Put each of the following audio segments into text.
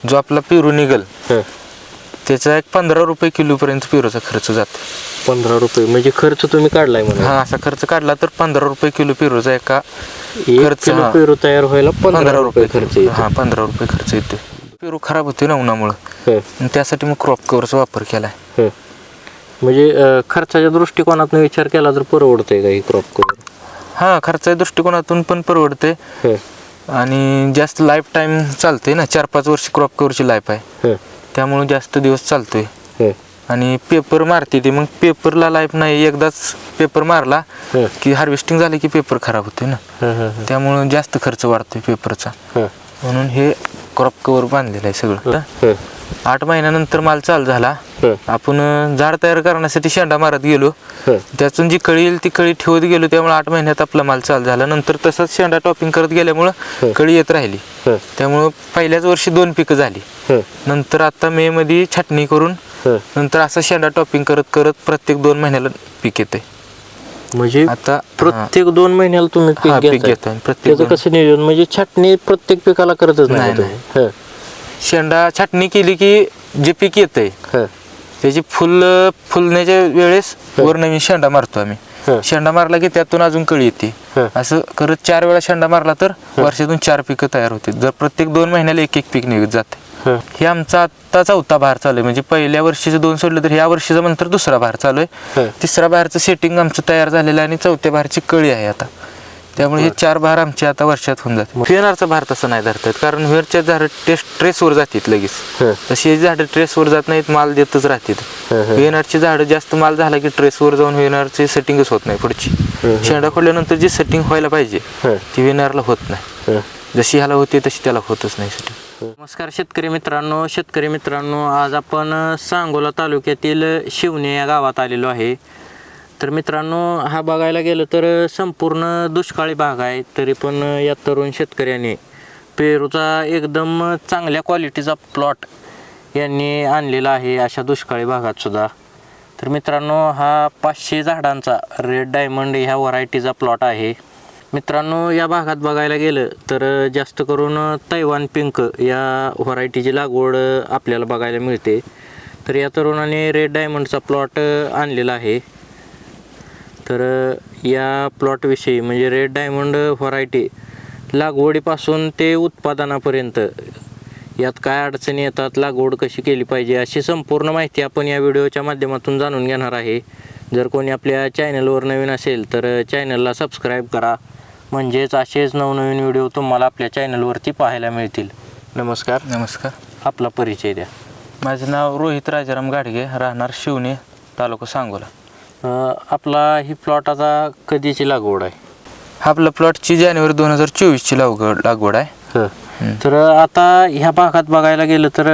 जो आपला पेरू निघल त्याचा एक 15 रुपये किलो पर्यंत पेरूचा खर्च जातो. 15 रुपये म्हणजे खर्च तुम्ही काढलाय म्हणा. हा, असा खर्च काढला तर 15 रुपये किलो पेरूचा एका खर्च पेरू तयार व्हायला 15 रुपये खर्च येतो. हा, 15 रुपये खर्च येतो. पेरू खराब होते ना उन्हामुळे, त्यासाठी मग क्रॉप कव्हरचा वापर केलाय. म्हणजे खर्चाच्या दृष्टिकोनातून विचार केला तर परवडतंय का ही क्रॉप कव्हर? हा, खर्चाच्या दृष्टिकोनातून पण परवडते आणि जास्त लाईफ टाईम चालते ना. 4-5 वर्ष क्रॉप कव्हरची लाईफ आहे, त्यामुळे जास्त दिवस चालतोय. आणि पेपर मारते ती, मग पेपरला लाईफ नाही. एकदाच पेपर मारला की हार्वेस्टिंग झाले की पेपर खराब होते ना, त्यामुळे जास्त खर्च वाढतोय पेपरचा. म्हणून हे क्रॉप कव्हर बांधलेलं आहे सगळं. 8 महिन्यानंतर माल चालू झाला. आपण झाड तयार करण्यासाठी शेंडा मारत गेलो, त्यातून जी कळी येईल ती कळी ठेवत गेलो, त्यामुळे 8 महिन्यात आपला माल चालू झाला. नंतर तसंच शेंडा टॉपिंग करत गेल्यामुळं कळी येत राहिली, त्यामुळं पहिल्याच वर्षी 2 पिकं झाली. नंतर आता मे मध्ये छाटणी करून नंतर असं शेंडा टॉपिंग करत करत प्रत्येक 2 महिन्याला पीक येते. म्हणजे आता प्रत्येक 2 महिन्याला तुम्ही पीक घेताय. प्रत्येक कसं नियोजन म्हणजे छाटणी प्रत्येक पिकाला करतच नाही. शेंडा छाटणी केली की जे पीक येतंय त्याची फुलण्याच्या वेळेस वर नवीन शेंडा मारतो आम्ही. शेंडा मारला की त्यातून अजून कळी येते. असं करत 4 वेळा शेंडा मारला तर वर्षातून 4 पिकं तयार होते. जर प्रत्येक 2 महिन्याला एक पीक निघत जाते. हे आमचा आता 4था बहार चालू आहे. म्हणजे पहिल्या वर्षीचं 2 सोडलं तर ह्या वर्षीचं नंतर 2रा बहार चालू आहे. 3रा बहारचं सेटिंग आमचं तयार झालेलं आहे आणि 4थ्या बहारची कळी आहे आता. त्यामुळे हे 4 बहार आमचे आता वर्षात होऊन जाते. व्हीएनआरचा बहार तसं नाही धरतात, कारण व्हीएनआरच्या झाडं ट्रेसवर जातात लगेच. तशी झाडं ट्रेसवर जात नाहीत, माल देतच राहतात. व्हीएनआरची झाडं जास्त माल झाला की ट्रेसवर जाऊन व्हीएनआरची सेटिंगच होत नाही. पुढची शेंडा खोडल्यानंतर जी सेटिंग व्हायला पाहिजे ती व्हीएनआरला होत नाही. जशी ह्याला होते तशी त्याला होतच नाही सेटिंग. नमस्कार शेतकरी मित्रांनो, आज आपण सांगोला तालुक्यातील शिवणे या गावात आलेलो आहे. तर मित्रांनो, हा बघायला गेलं तर संपूर्ण दुष्काळी भाग आहे. तरी पण या तरुण शेतकऱ्याने पेरूचा एकदम चांगल्या क्वालिटीचा प्लॉट यांनी आणलेला आहे अशा दुष्काळी भागात सुद्धा. तर मित्रांनो, हा 500 झाडांचा रेड डायमंड ह्या व्हरायटीचा प्लॉट आहे. मित्रांनो, या भागात बघायला गेलं तर जास्त करून तैवान पिंक या व्हरायटीची लागवड आपल्याला बघायला मिळते. तर या तरुणाने रेड डायमंडचा प्लॉट आणलेला आहे. तर या प्लॉटविषयी म्हणजे रेड डायमंड व्हरायटी लागवडीपासून ते उत्पादनापर्यंत यात काय अडचणी येतात, लागवड कशी केली पाहिजे, अशी संपूर्ण माहिती आपण या व्हिडिओच्या माध्यमातून जाणून घेणार आहे. जर कोणी आपल्या चॅनलवर नवीन असेल तर चॅनलला सबस्क्राईब करा, म्हणजेच असेच नवनवीन व्हिडिओ तुम्हाला आपल्या चॅनलवरती पाहायला मिळतील. नमस्कार. आपला परिचय द्या. माझं नाव रोहित राजाराम गाडगे, राहणार शिवणे, तालुका सांगोला. आपला ही प्लॉट आता कधीची लागवड आहे? आपल्या प्लॉटची जानेवारी 2024ची लागवड आहे. तर आता ह्या भागात बघायला गेलं तर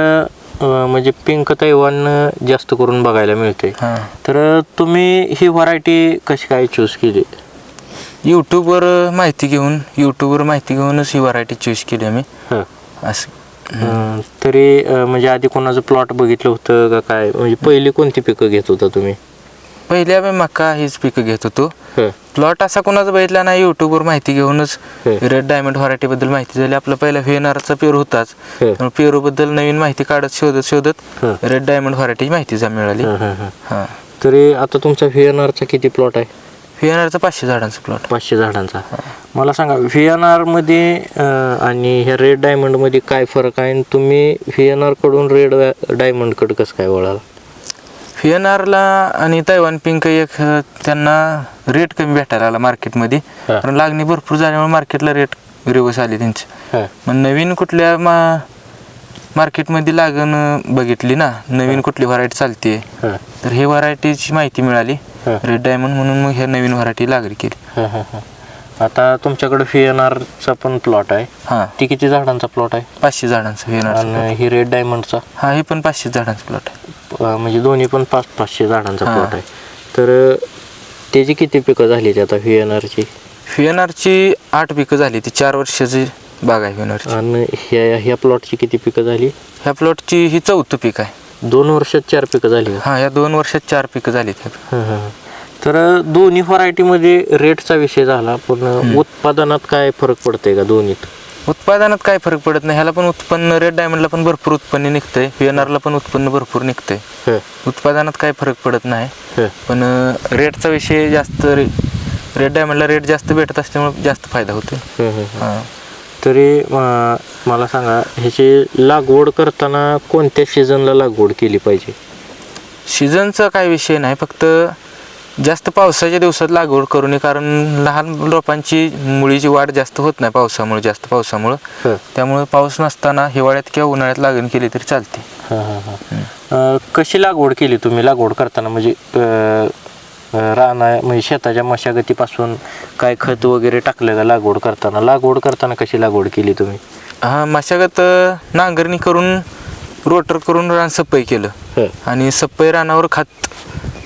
म्हणजे पिंक तैवान जास्त करून बघायला मिळते. तर तुम्ही ही व्हरायटी कशी काय चूज केली? यूट्यूबवर माहिती घेऊनच ही व्हरायटी चूज केली आम्ही. असं तरी म्हणजे आधी कोणाचं प्लॉट बघितलं होतं का काय? म्हणजे पहिली कोणती पिकं घेत होता तुम्ही? पहिले आम्ही मका हीच पिकं घेत होतो. प्लॉट असा कोणाचा बघितला नाही, युट्यूबवर माहिती घेऊनच रेड डायमंड व्हरायटी बद्दल माहिती झाली. आपला पहिला व्हीएनआरचा पेरू होताच, पेरू बद्दल नवीन माहिती काढत शोधत रेड डायमंड व्हरायटीची माहिती मिळाली. तरी आता तुमचा व्हीएनआरचा किती प्लॉट आहे? व्हीएनआरचा 500 झाडांचा प्लॉट. 500 झाडांचा. मला सांगा, व्हीएनआर मध्ये आणि ह्या रेड डायमंड मध्ये काय फरक आहे? तुम्ही व्हीएनआर कडून रेड डायमंड कडे कसं काय वळाला? व्हीएनआरला आणि तैवान पिंक एक त्यांना रेट कमी भेटायला आला मार्केटमध्ये, कारण लागणी भरपूर झाल्यामुळे मार्केटला रेट रिवर्स आली त्यांची. मग नवीन कुठल्या मार्केटमध्ये लागण बघितली ना, नवीन कुठली व्हरायटी चालते, तर हे व्हरायटीची माहिती मिळाली रेड डायमंड, म्हणून मग हे नवीन व्हरायटी लागली केली. आता तुमच्याकडे व्हीएनआरचा पण प्लॉट आहे. ती किती झाडांचा प्लॉट आहे? 500 झाडांचा व्हीएनआर. आणि ही रेड डायमंडचा? हे पण 500 झाडांचा प्लॉट आहे. म्हणजे दोन्ही पण 500 झाडांचा प्लॉट आहे. तर त्याची किती पिकं झाली आता व्हीएनआरची? व्हीएनआरची 8 पिकं झाली. ती 4 वर्षाची बाग आहे व्हीएनआरची. आणि ह्या प्लॉटची किती पिकं झाली? ह्या प्लॉटची ही 4थं पीक आहे. 2 वर्षात 4 पिकं झाली? ह्या 2 वर्षात 4 पिकं झाली. तर दोन्ही व्हरायटीमध्ये रेटचा विषय झाला, पण उत्पादनात काय फरक पडतंय का दोन्हीत? उत्पादनात काय फरक पडत नाही. ह्याला पण उत्पन्न रेड डायमंडला पण भरपूर उत्पन्न निघतंय, VNRला पण उत्पन्न भरपूर निघतंय. उत्पादनात काय फरक पडत नाही. पण रेटचा विषय जास्त, रेड डायमंडला रेट जास्त भेटत असल्यामुळे जास्त फायदा होतो. तरी मला सांगा, ह्याची लागवड करताना कोणत्या सीझनला लागवड केली पाहिजे? सीझनचा काय विषय नाही, फक्त जास्त पावसाच्या दिवसात लागवड करू नये, कारण लहान रोपांची मुळीची वाढ जास्त होत नाही पावसामुळे, जास्त पावसामुळं. त्यामुळे पाऊस नसताना हिवाळ्यात किंवा उन्हाळ्यात लागण केली तरी चालते. कशी लागवड केली तुम्ही लागवड करताना? म्हणजे म्हणजे शेताच्या मशागतीपासून काय खत वगैरे टाकलं का लागवड करताना कशी लागवड केली तुम्ही? मशागत नांगरणी करून रोटर करून रान सप्पई केलं आणि सप्पई रानावर खात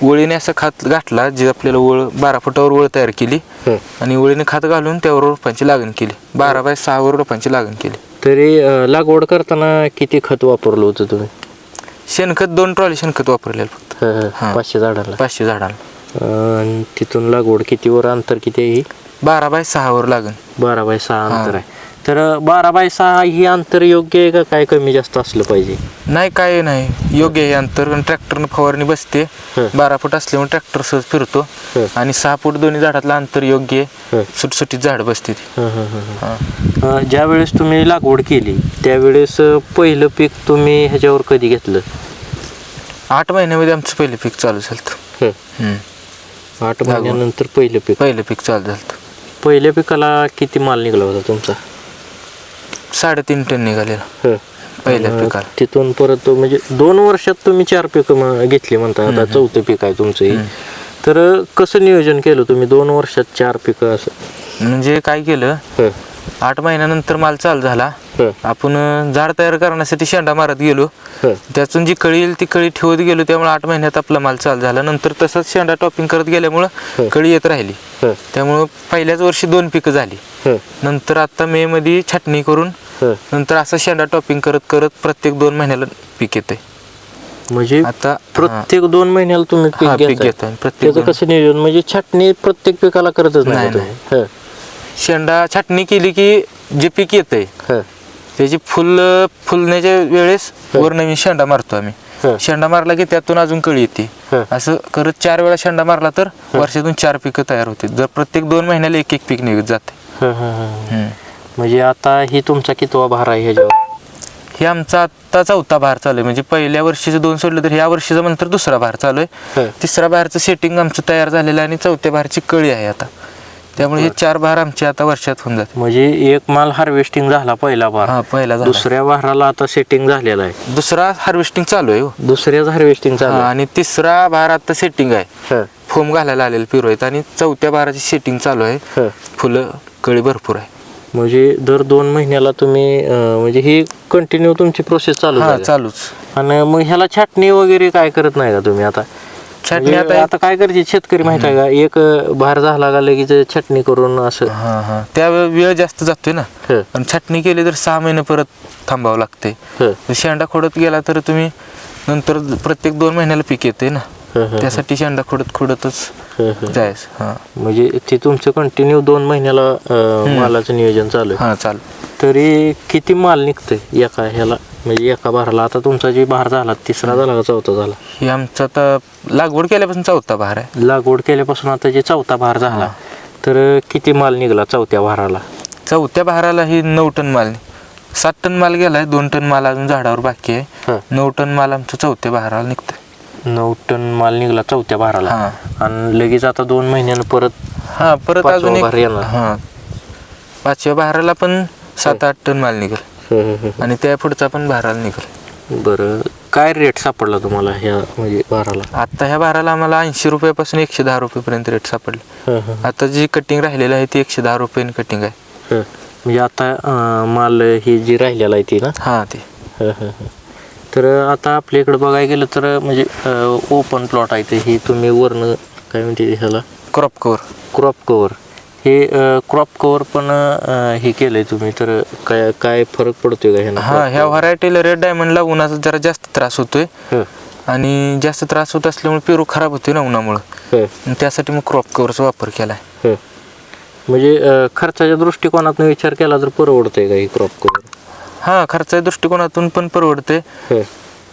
वळीने असं खात गाठला, जे आपल्याला 12 फुटावर वळ तयार केली आणि वळीने खात घालून त्यावर रोपांची लागण केली. 12x6 वर रोपांची लागण केली. तरी लागवड करताना किती खत वापरलं होतं तुम्ही? शेणखत 2 ट्रॉली शेणखत वापरलेलं फक्त. 500 झाडाला? 500 झाडाला. आणि तिथून लागवड कितीवर अंतर किती आहे? 12x6 वर लागण. 12x6 अंतर आहे. तर 12x6 ही अंतर योग्य आहे का काय कमी जास्त असलं पाहिजे? नाही, काय नाही, योग्य आहे अंतर. ट्रॅक्टरनं फवारणी बसते. 12 फूट असल्यामुळे ट्रॅक्टर सहज फिरतो आणि 6 फूट दोन्ही झाडातलं अंतर योग्य आहे. सुटसुटीत झाड बसते ती. ज्या वेळेस तुम्ही लागवड केली त्यावेळेस पहिलं पीक तुम्ही ह्याच्यावर कधी घेतलं? 8 महिन्यामध्ये आमचं पहिलं पीक चालू झालं. 8 महिन्यानंतर पहिलं पीक चालू झालं. पहिल्या पिकाला किती माल निघाला होता तुमचा? 3.5 टन निघालेला पहिल्या पिकाला. तिथून परत म्हणजे 2 वर्षात तुम्ही 4 पिकं घेतली म्हणता. आता 4थं पीक आहे तुमचं. तर कसं नियोजन केलं तुम्ही 2 वर्षात 4 पिकं असं? म्हणजे काय केलं, 8 महिन्यानंतर माल चालू झाला. आपण झाड तयार करण्यासाठी शेंडा मारत गेलो, त्यातून जी कळी येईल ती कळी ठेवत गेलो. त्यामुळे 8 महिन्यात आपला माल चालू झाला. नंतर तसंच शेंडा टॉपिंग करत गेल्यामुळं कळी येत राहिली. त्यामुळं पहिल्याच वर्षी 2 पिकं झाली. नंतर आता मे मध्ये छाटणी करून नंतर असं शेंडा टॉपिंग करत करत प्रत्येक 2 महिन्याला पीक येते. म्हणजे आता प्रत्येक 2 महिन्याला तुम्ही पीक घेता? प्रत्येक कसं नियोजन? म्हणजे छाटणी प्रत्येक पिकाला करतच नाही? शेंडा छाटणी केली की जे पीक येतंय त्याची फुलण्याच्या वेळेस वर नवीन शेंडा मारतो आम्ही. शेंडा मारला की त्यातून अजून कळी येते. असं करत 4 वेळा शेंडा मारला तर वर्षातून 4 पिकं तयार होते. जर प्रत्येक 2 महिन्याला एक पीक निघत जाते. म्हणजे आता ही तुमचा कितवा भार आहे ह्याच्यावर? हे आमचा आता 4था भार चालू आहे. म्हणजे पहिल्या वर्षीचं 2 सोडलं तर ह्या वर्षीचं नंतर 2रा भार चालू आहे. 3रा भारचं सेटिंग आमचं तयार झालेलं आहे आणि 4थ्या भारची कळी आहे आता. त्यामुळे हे 4 भार आमचे आता वर्षात होऊन जाते. म्हणजे एक माल हार्वेस्टिंग झाला पहिला भार. पहिला. दुसऱ्या भाराला आता सेटिंग झालेला आहे. 2रा हार्वेस्टिंग चालू आहे. दुसऱ्याच हार्वेस्टिंग चालू आहे आणि 3रा भार आता सेटिंग आहे. फोम घालायला आलेलं पिरो आहेत आणि 4थ्या भाराची सेटिंग चालू आहे. फुलं कळी भरपूर आहे. म्हणजे दर 2 महिन्याला तुम्ही म्हणजे ही कंटिन्यू तुमची प्रोसेस चालूच. आणि मग ह्याला छाटणी वगैरे काय करत नाही का तुम्ही? आता छाटणी आता काय करते शेतकरी माहित आहे का, एक भार झाला का लगेच छाटणी करून असं. त्या वेळ जास्त जातोय ना. पण छाटणी केली तर 6 महिने परत थांबावं लागते. शेंडा खोडत गेला तर तुम्ही नंतर प्रत्येक 2 महिन्याला पीक येते ना. त्यासाठी शेंडा खोडतच जायचं. म्हणजे ते तुमचं कंटिन्यू 2 महिन्याला मालाचं नियोजन चालू आहे? चालू. तरी किती माल निघतंय एका ह्याला, म्हणजे एका भाराला? आता तुमचा जे भार झाला 3रा झाला का 4था झाला? हे आमचा आता लागवड केल्यापासून 4था भार आहे. लागवड केल्यापासून आता जे 4था भार झाला तर किती माल निघाला 4थ्या भाराला? 4थ्या भाराला ही 9 टन माल, 7 टन माल गेलाय. 2 टन माल अजून झाडावर बाकी आहे. 9 टन माल आमचं 4थ्या भाराला निघतंय. 9 टन माल निघाला 4थ्या भाराला. आणि लगेच आता 2 महिन्यानं परत अजून 5व्या भाराला पण 7-8 टन माल निघेल आणि त्या पुढचा पण भाराला निघेल. बरं, काय रेट सापडला तुम्हाला ह्या म्हणजे भाराला? आता ह्या भाराला आम्हाला 80 रुपयापासून 110 रुपयेपर्यंत रेट सापडले. आता जी कटिंग राहिलेलं आहे ती 110 रुपयाने कटिंग आहे. म्हणजे आता माल ही जी राहिलेला आहे ती ना? ते. तर आता आपल्या इकडे बघायला गेलं तर म्हणजे ओपन प्लॉट आहे ते, ही तुम्ही वरनं काय म्हणते ह्याला क्रॉप कव्हर हे क्रॉप कव्हर पण हे केलंय तुम्ही, तर काय फरक पडतोय का ह्यानं? ह्या व्हरायटीला रेड डायमंडला उन्हाचा जरा जास्त त्रास होतोय आणि जास्त त्रास होत असल्यामुळे पेरू खराब होते ना उन्हामुळे. त्यासाठी मग क्रॉप कव्हरचा वापर केलाय. म्हणजे खर्चाच्या दृष्टिकोनातून विचार केला तर परवडतंय का ही क्रॉप कव्हर? हा, खर्चाच्या दृष्टिकोनातून पण परवडते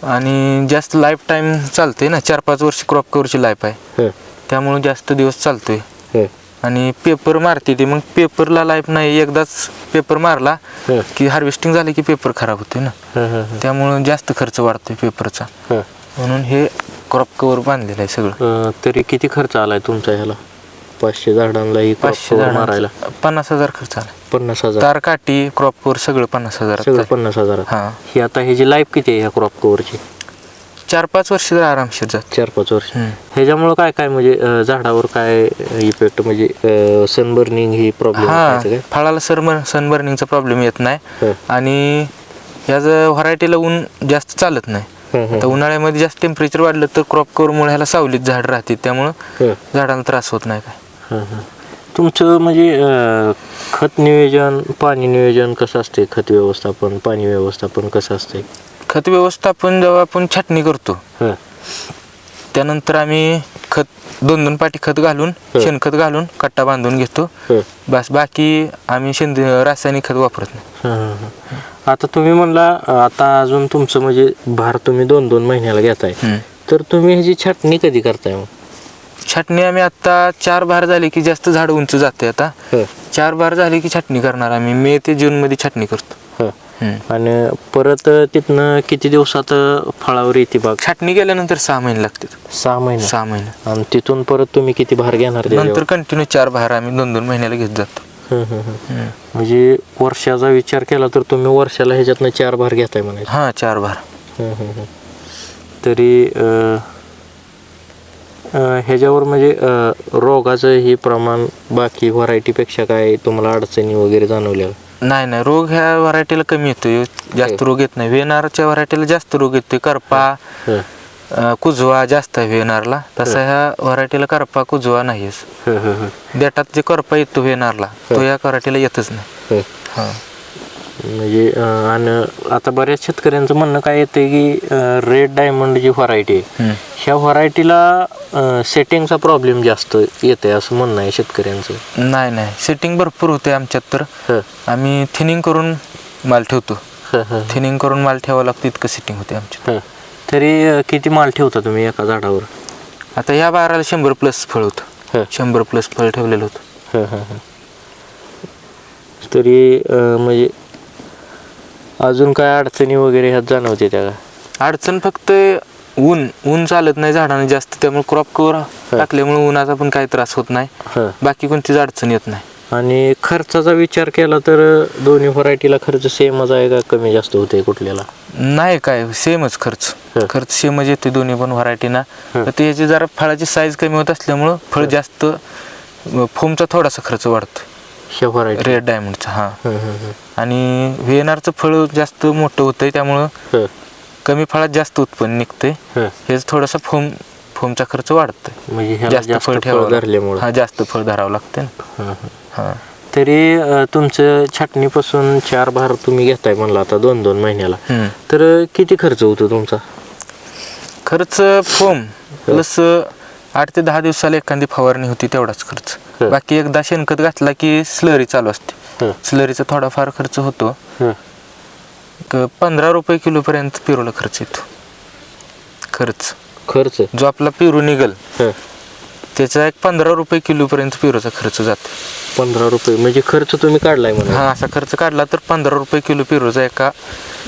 आणि जास्त लाईफ टाईम चालते ना, 4-5 वर्ष क्रॉप कव्हरची लाईफ आहे, त्यामुळे जास्त दिवस चालतोय. आणि पेपर मारते ती, मग पेपरला लाईफ नाही, एकदाच पेपर मारला की हार्वेस्टिंग झाले की पेपर खराब होते ना, त्यामुळं जास्त खर्च वाढतोय पेपरचा, म्हणून हे क्रॉप कव्हर बांधलेलं आहे सगळं. तरी किती खर्च आलाय तुमचा ह्याला 500 झाडांना ही क्रॉप 500 कव्हर मारायला? 50,000 खर्च आला. 50,000? तार काठी क्रॉप कव्हर सगळं 50,000. सगळं 50,000? हा. ही आता ह्याची लाईफ किती आहे ह्या क्रॉप कव्हरची? 4-5 वर्ष तर आरामशीर जात. 4-5 वर्ष. ह्याच्यामुळं काय काय म्हणजे झाडावर काय इफेक्ट, म्हणजे सनबर्निंग ही प्रॉब्लेम? हा, फळाला सनबर्निंगचा प्रॉब्लेम येत नाही आणि ह्याच व्हरायटीला ऊन जास्त चालत नाही. तर उन्हाळ्यामध्ये जास्त टेम्परेचर वाढलं तर क्रॉप कव्हरमुळे ह्याला सावलीत झाड राहते, त्यामुळं झाडाला त्रास होत नाही काय. तुमचं म्हणजे खत नियोजन, पाणी नियोजन कसं असते? खत व्यवस्थापन, पाणी व्यवस्थापन कसं असते? खत व्यवस्थापन जेव्हा आपण छाटणी करतो त्यानंतर आम्ही खत 2-2 पाटी खत घालून, शेणखत घालून कट्टा बांधून घेतो बस. बाकी आम्ही रासायनिक खत वापरत नाही. आता तुम्ही म्हणला आता अजून तुमचं म्हणजे भार तुम्ही 2-2 महिन्याला घेताय, तर तुम्ही ह्याची छाटणी कधी करताय मग? छाटणी आम्ही आता 4 भार झाले की जास्त झाड उंच जाते. आता 4 भार झाले की छाटणी करणार आम्ही. मे ते जून मध्ये छाटणी करतो. आणि परत तिथनं किती दिवसात फळावर येते बाग? छाटणी केल्यानंतर 6 महिने लागतात. 6 महिने? 6 महिने. आणि तिथून परत तुम्ही किती भार घेणार? नंतर कंटिन्यू 4 भार आम्ही 2-2 महिन्याला घेत जातो. म्हणजे वर्षाचा विचार केला तर तुम्ही वर्षाला ह्याच्यातनं 4 भार घेताय म्हणायचं? हा, 4 भार. तरी ह्याच्यावर म्हणजे रोगाचं हे प्रमाण बाकी व्हरायटीपेक्षा काय तुम्हाला अडचणी वगैरे जाणवल्या? नाही, रोग ह्या व्हरायटीला कमी येतोय, जास्त रोग येत नाही. व्हीएनआरच्या व्हरायटीला जास्त रोग येतोय. करपा, कुजवा जास्त आहे व्हीएनआरला, तसा ह्या व्हरायटीला करपा कुजवा नाहीच. देठात जे करपा येतो व्हीएनआरला तो या व्हरायटीला येतच नाही. म्हणजे आणि आता बऱ्याच शेतकऱ्यांचं म्हणणं काय येतं की रेड डायमंड जी व्हरायटी आहे ह्या व्हरायटीला सेटिंगचा प्रॉब्लेम जास्त येते असं म्हणणं आहे शेतकऱ्यांचं. नाही, सेटिंग भरपूर होते आमच्यात. तर आम्ही थिनिंग करून माल ठेवतो. थिनिंग करून माल ठेवावं लागतं, इतकं सेटिंग होते आमच्यात. तरी किती माल ठेवता तुम्ही एका झाडावर? आता ह्या बाराला 100+ फळ होतं. 100+ फळ ठेवलेलं होतं. तरी म्हणजे अजून काय अडचणी वगैरे ह्यात जाणवते त्या? अडचण फक्त ऊन चालत नाही झाडाने जास्त, त्यामुळे क्रॉप कव्हर टाकल्यामुळे उन्हाचा पण काही त्रास होत नाही. बाकी कोणतीच अडचण येत नाही. आणि खर्चाचा विचार केला तर दोन्ही व्हरायटीला खर्च सेमच आहे का कमी जास्त होते कुठल्याला? नाही, काय सेमच खर्च सेमच येते दोन्ही पण व्हरायटीना. तर त्याची जरा फळाची साईज कमी होत असल्यामुळं फळ जास्त, फोमचा थोडासा खर्च वाढतो रेड डायमंडचा. हा, आणि व्हीएनआरचं फळ जास्त मोठं होतंय त्यामुळं कमी फळात जास्त उत्पन्न निघतंय. हेच थोडासा फोमचा खर्च वाढतोय, म्हणजे जास्त फळ ठेवावं. हा, जास्त फळ धरावं लागतं ना. तरी तुमचं छाटणीपासून 4 भार तुम्ही घेताय म्हणलं आता 2-2 महिन्याला, तर किती खर्च होतो तुमचा? खर्च फोम प्लस 8 ते 10 दिवसाला एखादी फवारणी होती तेवढाच खर्च. बाकी एकदा शेणखत घातला की स्लरी चालू असते. स्लरीचा थोडाफार खर्च होतो. 15 रुपये किलो पर्यंत पेरूला खर्च येतो. खर्च जो आपला पेरू निघल त्याचा 15 रुपये किलो पर्यंत पेरूचा खर्च जातो. 15 रुपये म्हणजे खर्च तुम्ही काढलाय म्हणा? हा, असा खर्च काढला तर 15 रुपये किलो पेरूचा एका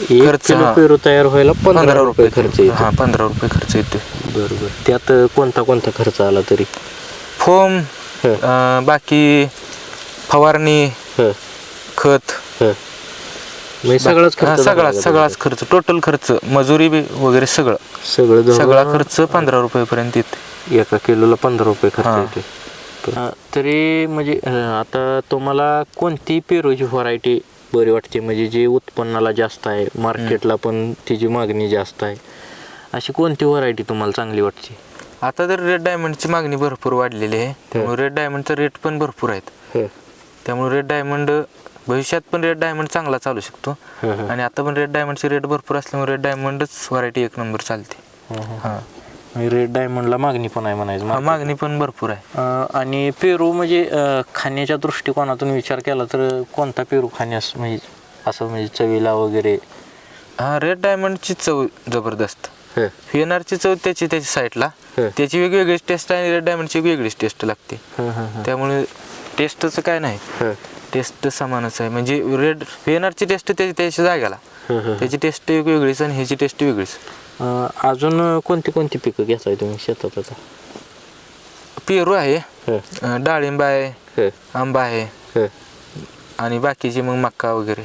खर्च. पेरू तयार व्हायला 15 रुपये खर्च येतो? हा, 15 रुपये खर्च येतो. बरोबर. त्यात कोणता खर्च आला तरी? फोम, बाकी फवारणी, खत, सगळाच खर्च, टोटल खर्च, मजुरी वगैरे सगळा खर्च 15 रुपये पर्यंत येते. एका किलोला 15 रुपये खर्च येते. तरी म्हणजे आता तुम्हाला कोणती पेरूची व्हरायटी बरी वाटते, म्हणजे जे उत्पन्नाला जास्त आहे, मार्केटला पण तिची मागणी जास्त आहे, अशी कोणती व्हरायटी तुम्हाला चांगली वाटते? आता तर रेड डायमंडची मागणी भरपूर वाढलेली आहे, त्यामुळे रेड डायमंडचा रेट पण भरपूर आहेत. त्यामुळे रेड डायमंड भविष्यात पण रेड डायमंड चांगला चालू शकतो. आणि आता पण रेड डायमंडचे रेट भरपूर असल्यामुळे रेड डायमंडच व्हरायटी 1 नंबर चालते. रेड डायमंडला मागणी पण आहे म्हणायचं हा, मागणी पण भरपूर आहे. आणि पेरू म्हणजे खाण्याच्या दृष्टिकोनातून विचार केला तर कोणता पेरू खाण्यास म्हणजे असं म्हणजे चवीला वगैरे? हा, रेड डायमंडची चव जबरदस्त. व्हीएनआरची चव त्याची साईडला, त्याची वेगवेगळी टेस्ट आहे, रेड डायमंडची वेगळीच टेस्ट लागते. त्यामुळे टेस्टचं काय नाही, टेस्ट समानच आहे. म्हणजे रेड व्हीएनआरची टेस्ट त्याच्या जाग्याला, त्याची टेस्ट वेगळीच आणि ह्याची टेस्ट वेगळीच. अजून कोणती कोणती पिकं घेताय तुम्ही शेतात आता? पेरू आहे, डाळिंब आहे, आंबा आहे आणि बाकीचे मग मक्का वगैरे.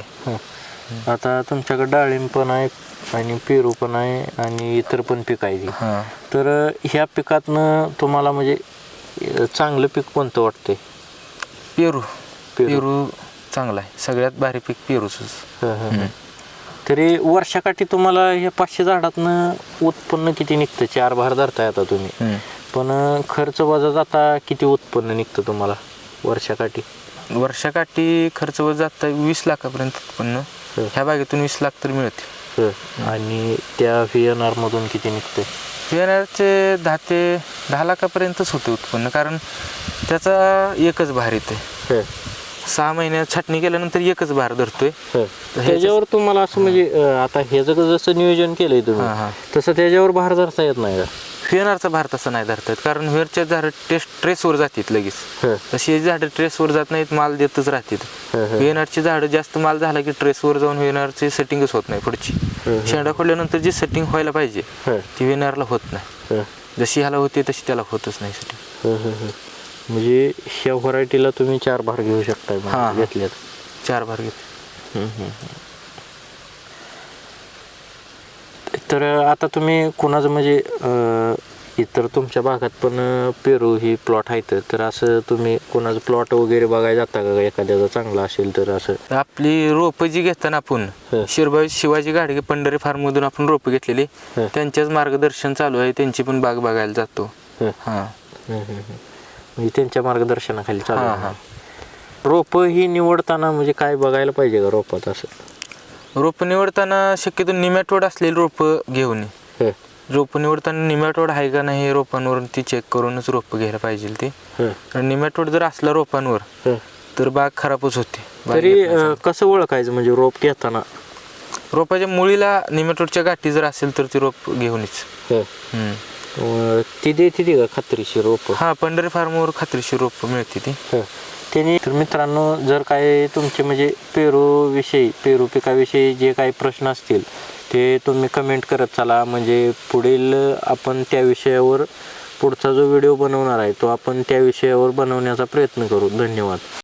आता तुमच्याकडे डाळिंब पण आहे आणि पेरू पण आहे आणि इतर पण पीक आहे. तर ह्या पिकातनं तुम्हाला म्हणजे चांगलं पीक कोणतं वाटतंय? पेरू. पेरू चांगला आहे, सगळ्यात भारी पीक पेरूच. तरी वर्षाकाठी तुम्हाला ह्या 500 झाडातनं उत्पन्न किती निघतं? 4 भार धरताय आता तुम्ही, पण खर्च वजा जाता किती उत्पन्न निघतं तुम्हाला वर्षाकाठी? वर्षाकाठी खर्च वर जाता 20 लाखापर्यंत उत्पन्न. ह्या बागेतून 20 लाख तर मिळते. आणि त्या VNR मधून किती निघते? VNRचे 10 लाखापर्यंतच होते उत्पन्न, कारण त्याचा एकच भार येते. 6 महिन्यात छाटणी केल्यानंतर एकच भार धरतोय. त्याच्यावर तुम्हाला असं म्हणजे आता हे जसं नियोजन केलंय तुम्ही तसं त्याच्यावर भार धरता येत नाही का? व्हीएनआरचा भार तसा नाही धरतात, कारण व्हीएनआरच्या झाडं ट्रेसवर जातात लगेच. तशी हे झाडं ट्रेसवर जात नाहीत, माल देतच राहतात. व्हीएनआरची झाडं जास्त माल झाला की ट्रेसवर जाऊन व्हीएनआरची सेटिंगच होत नाही. पुढची शेंडा खोडल्यानंतर जी सेटिंग व्हायला पाहिजे ती व्हीएनआरला होत नाही. जशी ह्याला होते तशी त्याला होतच नाही सेटिंग. म्हणजे ह्या व्हरायटीला तुम्ही 4 भार घेऊ शकताय घेतल्यात? 4 भार घेतले. तर आता तुम्ही कोणाचं म्हणजे इतर तुमच्या भागात पण पेरू ही प्लॉट आहेत, तर असं तुम्ही कोणाचं प्लॉट वगैरे बघायला जाता का? एखाद्याचा चांगला असेल तर असं? आपली रोपं जी घेताना आपण शिरबाई शिवाजी गाडगे पंढरी फार्म मधून आपण रोपं घेतलेली, त्यांच्याच मार्गदर्शन चालू आहे, त्यांची पण बाग बघायला जातो. म्हणजे त्यांच्या मार्गदर्शनाखाली चालू. रोपं ही निवडताना म्हणजे काय बघायला पाहिजे का रोपात? असं रोपं निवडताना शक्यतो निमॅटोड असलेली रोपं घेऊन ये. रोपं निवडताना निमॅटोड आहे का नाही रोपांवर ती चेक करूनच रोपं घ्यायला पाहिजे ते. निमॅटोड जर असला रोपांवर तर बाग खराबच होते. तरी कसं ओळखायचं म्हणजे रोप घेताना? रोपाच्या मुळीला निमॅटोडच्या गाठी जर असेल तर ती रोप घेऊनच. ती देते का खात्रीशीर रोप? हा, पंढरी फार्मवर खात्रीशीर रोप मिळते ती. त्यांनी. तर मित्रांनो, जर काही तुमचे म्हणजे पेरू पिकाविषयी जे काही प्रश्न असतील ते तुम्ही कमेंट करत चला. म्हणजे पुढील आपण त्या विषयावर पुढचा जो व्हिडिओ बनवणार आहे तो आपण त्या विषयावर बनवण्याचा प्रयत्न करू. धन्यवाद.